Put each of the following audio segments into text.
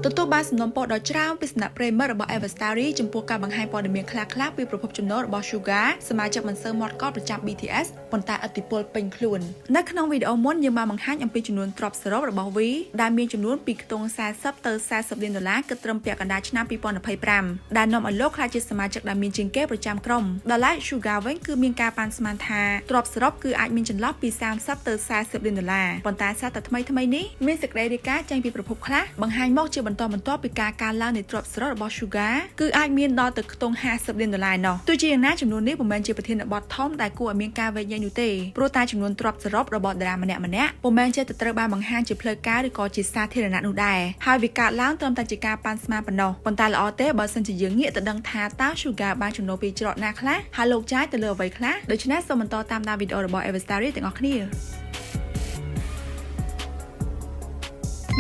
ទទួលបានសំណូមពរដ៏ច្រើនពីសំណាក់ប្រិមត្តរបស់ Everstory ចំពោះការបង្ហាញព័ត៌មានខ្លះៗពីប្រភពចំណូលរបស់ Sugar សមាជិកមិនសូវមាត់កលប្រចាំ BTS ប៉ុន្តែឥទ្ធិពលពេញខ្លួននៅក្នុងវីដេអូមុនយើងបានបង្ហាញអំពីចំនួនទ្រព្យសរុបរបស់ V ដែលមានចំនួនពីខ្ទង់40ទៅ40លានដុល្លារគិតត្រឹមពាក់កណ្ដាលឆ្នាំ2025ដែលនាំឲ្យលោកក្លាយជាសមាជិកដែលមានជាងគេប្រចាំក្រុមដល់ឡែក Sugar វិញគឺមានការប៉ាន់ស្មានថាទ្រព្យសរុបគឺអាចមានចន្លោះពី30ទៅ40លានដុល្លារប៉ុន្តែសារតែថ្មីនេះមានសេចក្តីរាយការណ៍ចេញពីប្រភពខ្លះបង្ហាញមកជាបន្តបន្ទាប់ពីការកើនឡើងនៃទ្រព្យសរុបរបស់ Sugar គឺអាចមានដល់ទៅខ្ទង់50លានដុល្លារណោះទោះជាយ៉ាងណាចំនួននេះមិនមែនជាប្រធានបទធំដែលគួរឲ្យមានការវែកញែកនោះទេព្រោះតែចំនួនទ្រព្យសរុបរបស់តារាម្នាក់ៗមិនមែនជាត្រូវបានបង្ហាញជាផ្លូវការឬក៏ជាសាធារណៈនោះដែរហើយវាកើតឡើងត្រឹមតែជាការប៉ាន់ស្មានប៉ុណ្ណោះប៉ុន្តែល្អទេបើសិនជាយើងងាកទៅដឹងថាតើ Sugar បានចំណូលពីច្រកណាខ្លះហើយលោកចាយទៅលើអ្វីខ្លះដូច្នេះសូមបន្តតាមដានវីដេអូរបស់ Everstory ទាំងអស់គ្នា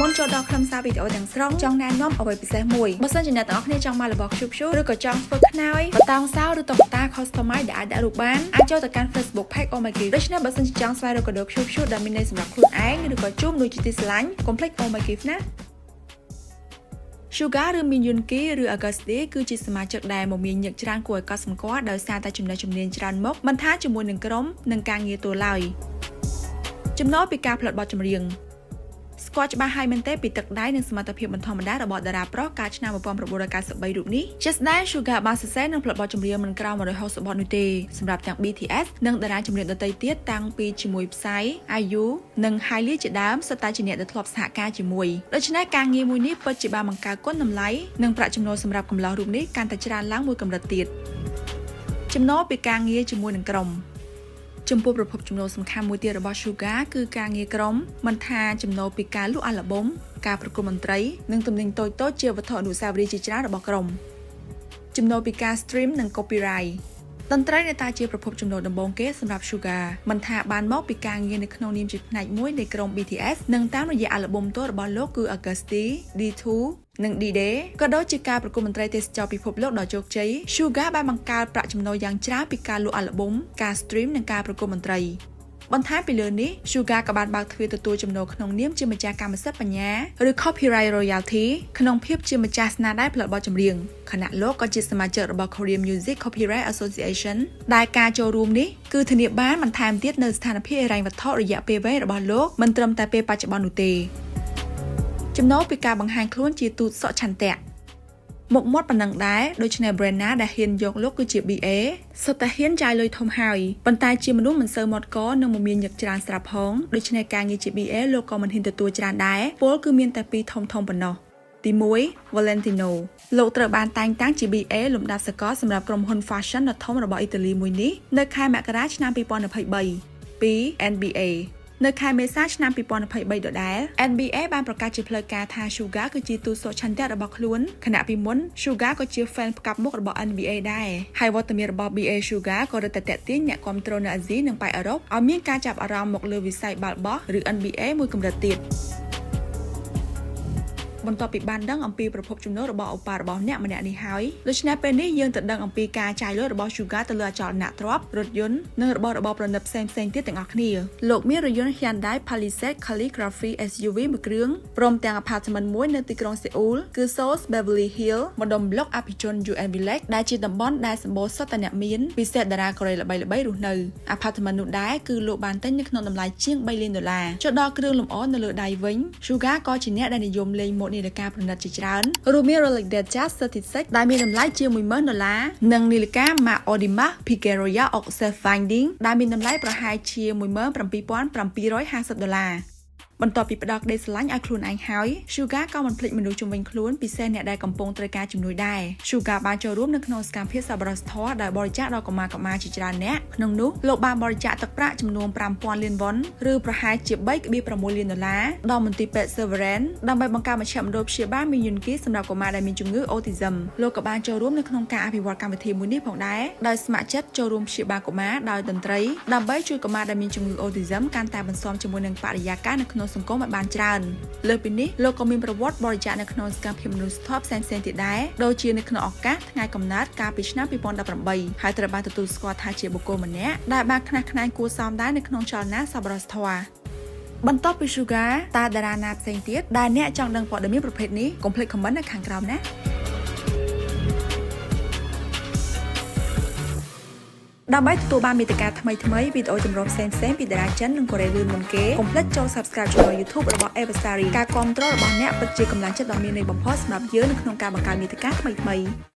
មុនចូលដល់ខ្លឹមសារវីដេអូទាំងស្រុងចង់ណែនាំអ្វីពិសេសមួយបើសិនជាអ្នកទាំងអស់គ្នាចង់មករបស់ Cube ឬក៏ចង់ធ្វើខ្នើយបតង់សោឬតុក្កតា Customize ដែលអាចដាក់រូបបានអាចចូលទៅកាន់ Facebook Page Oh My Gift ដូច្នេះបើសិនជាចង់ស្វែងរកកាដូ Cube ដែលមានន័យសម្រាប់ខ្លួនឯងឬក៏ជូនដូចជាទីស្រឡាញ់កុំភ្លេច Oh My Gift ណា Sugar ឬ Min Yoongi ឬ Auguste គឺជាសមាជិកដែលមមាញឹកច្រើនគួរឲ្យកត់សម្គាល់ដោយសារតែចំណេះជំនាញច្រើនមុខមិនថាជាមួយនឹងក្រុមនិងការងារទូឡើយចំណុចពីការផលិតបទចម្រៀងស្គាល់ច្បាស់ហើយមែនទេពីទឹកដៃនិងសមត្ថភាពមិនធម្មតារបស់តារាប្រុសកាលឆ្នាំ1993រូបនេះជាស្ដែង Sugar បានសរសេរនិងផលិតបទចម្រៀងមិនក្រោម160បទនោះទេសម្រាប់ទាំង BTS និងតារាចម្រៀងដទៃទៀតតាំងពីជាមួយផ្សាយ IU និង Hailey ជាដើមសុទ្ធតែជាអ្នកដែលធ្លាប់សហការជាមួយដូច្នេះការងារមួយនេះពិតជាបានបង្កើតគុណតម្លៃនិងប្រាក់ចំណូលសម្រាប់កម្លោះរូបនេះកាន់តែច្រើនឡើងមួយកម្រិតទៀតចំណូលពីការងារជាមួយនឹងក្រុមចំពោះប្រភពចំណូលសំខាន់មួយទៀតរបស់ Sugar គឺការងារក្រុមមិនថាចំណូលពីការលក់អាល់ប៊ុមការប្រគំតន្ត្រីនិងទំនិញតូចៗជាវត្ថុអនុស្សាវរីយ៍ជាច្រើនរបស់ក្រុមចំណូលពីការ stream និង copyright តន្ត្រីនៅតែជាប្រភពចំណូលដំបូងគេសម្រាប់ Sugar មិនថាបានមកពីការងារនៅក្នុងនាមជាផ្នែកមួយនៃក្រុម BTS និងតាមរយៈអាល់ប៊ុមតូចរបស់លោកគឺ Auguste, D2 និង D-Day ក៏ដូចជាការប្រគំតន្ត្រីទេសចរពិភពលោកដ៏ជោគជ័យ Sugar បានបង្កើតប្រាក់ចំណូលយ៉ាងច្រើនពីការលក់អាល់ប៊ុមការ stream និងការប្រគំតន្ត្រីបន្ថែមពីលើនេះ Sugar ក៏បានបើកទ្វារទទួលចំណូលក្នុងនាមជាម្ចាស់កម្មសិទ្ធិបញ្ញាឬ Copyright Royalty ក្នុងភាពជាម្ចាស់ស្នាដៃផលិតបទចម្រៀងខណៈលោកក៏ជាសមាជិករបស់ Korean Music Copyright Association ដែលការចូលរួមនេះគឺធានាបានបន្ថែមទៀតនៅស្ថានភាពហិរញ្ញវត្ថុរយៈពេលវែងរបស់លោកមិនត្រឹមតែពេលបច្ចុប្បន្ននោះទេចំណូលពីការបង្ហាញខ្លួនជាទូតសក់ឆន្ទៈមុខមាត់ប៉ុណ្ណឹងដែរដូច្នេះ brand ណាដែលហ៊ានយកលោកគឺជា BA សុទ្ធតែហ៊ានចាយលុយធំហើយប៉ុន្តែជាមនុស្សមិនសូវមាត់កនិងមមាញឹកច្រើនស្រាប់ផងដូច្នេះការងារជា BA លោកក៏មិនហ៊ានទទួលច្រើនដែរពលគឺមានតែពីរធំប៉ុណ្ណោះទី1 Valentino លោកត្រូវបានតែងតាំងជា BA លំដាប់សកលសម្រាប់ក្រុមហ៊ុន fashion ដ៏ធំរបស់អ៊ីតាលីមួយនេះនៅខែមករាឆ្នាំ2023 2 NBAនៅខែមេសាឆ្នាំ2023ដដែល NBA បានប្រកាសជាផ្លូវការថា Sugar គឺជាទូតសក់ឆន្ទៈរបស់ខ្លួនខណៈពីមុន Sugar ក៏ជា fan ផ្កាប់មុខរបស់ NBA ដែរហើយវត្តមានរបស់ BA Sugar ក៏រឹតតែទាក់ទាញអ្នកគាំទ្រនៅអាស៊ីនិងប៉ែកអឺរ៉ុបឲ្យមានការចាប់អារម្មណ៍មកលើវិស័យបាល់បោះឬ NBA មួយកម្រិតទៀតបន្ទាប់ពីបានដឹងអំពីប្រភពចំណូលរបស់ឧបរបស់អ្នកម្នាក់នេះហើយដូច្នេះពេលនេះយើងទៅដឹងអំពីការចាយលុយរបស់ Sugar ទៅលើអចលនទ្រព្យរថយន្តនិងរបស់របរប្រណិតផ្សេងទៀតទាំងអស់គ្នាលោកមានរថយន្ត Hyundai Palisade Calligraphy SUV មួយគ្រឿងព្រមទាំង apartment មួយនៅទីក្រុងសេអ៊ូលគឺ Seoul Beverly Hills ម្ដុំប្លុកអភិជន UN Village ដែលជាតំបន់ដែលសម្បូរសុទ្ធតែអ្នកមានពិសេសតារាកូរ៉េល្បីៗរស់នៅ apartment នោះដែរគឺលោកបានទិញនៅក្នុងតម្លៃជាង$3លានចុះដល់គ្រឿងលម្អនៅលើដៃវិញ Sugar ក៏ជាអ្នកដែលនិយមលេងម៉ូដនាឡិកាប្រណិតជាច្រើនរួមមាន Rolex Datejust 36ដែលមានតម្លៃជាង$10,000និងនាឡិកា Mark Audemars Piguet Royal Oxford Finding ដែលមានតម្លៃប្រហែលជា$17,750បន្ទាប់ពីផ្ដល់ក្តីស្រឡាញ់ឲ្យខ្លួនឯងហើយ Sugar ក៏មិនភ្លេចមនុស្សជុំវិញខ្លួនពិសេសអ្នកដែលកំពុងត្រូវការជំនួយដែរ Sugar បានចូលរួមនៅក្នុងសកម្មភាពសប្បុរសធម៌ដោយបរិច្ចាគដល់កុមារជាច្រើនអ្នកក្នុងនោះលោកបានបរិច្ចាគទឹកប្រាក់ចំនួន$5,000 លានឬប្រហែលជា$3.6 លានដល់មន្ទីរពេទ្យ Severan ដើម្បីបង្កើតមជ្ឈមណ្ឌលព្យាបាល Min Yoongi សម្រាប់កុមារដែលមានជំងឺ Autism លោកក៏បានចូលរួមនៅក្នុងការអភិវឌ្ឍកម្មវិធីមួយនេះផងដែរដោយស្ម័គ្រចិត្តចូលរួមព្យាបាលកុមារដោយតន្ត្រីដើម្បីជួយកុមារដែលមានជំងឺ Autism កាន់តែបន្ស៊ាំជាមួយនឹងបរិយាកាសនៅក្នុងសង្គមឲ្យបានច្រើនលើពីនេះលោកក៏មានប្រវត្តិបរិច្ចាគនៅក្នុងសកម្មភាពមនុស្សធម៌ផ្សេងៗទៀតដែរដូចជានៅក្នុងឱកាសថ្ងៃកំណើតកាលពីឆ្នាំ2018ហើយត្រូវបានទទួលស្គាល់ថាជាបុគ្គលម្នាក់ដែលបានខ្នះខ្នែងគួរសមដែរនៅក្នុងចលនាសប្បុរសធម៌ បន្ទាប់ពី Sugar តើតារាណាផ្សេងទៀតដែលអ្នកចង់ដឹងព័ត៌មានប្រភេទនេះកុំភ្លេច comment នៅខាងក្រោមណាដើម្បីទទួលបានមាតិកាថ្មីៗវីដេអូចម្រុះផ្សេងៗពីតារាចិននិងកូរ៉េលឿនមុនគេកុំភ្លេចចូល Subscribe Channel YouTube របស់ Everstarry ការគាំទ្ររបស់អ្នកពិតជាកម្លាំងចិត្តដ៏មានន័យបំផុតសម្រាប់យើងនៅក្នុងការបង្កើតមាតិកាថ្មីៗ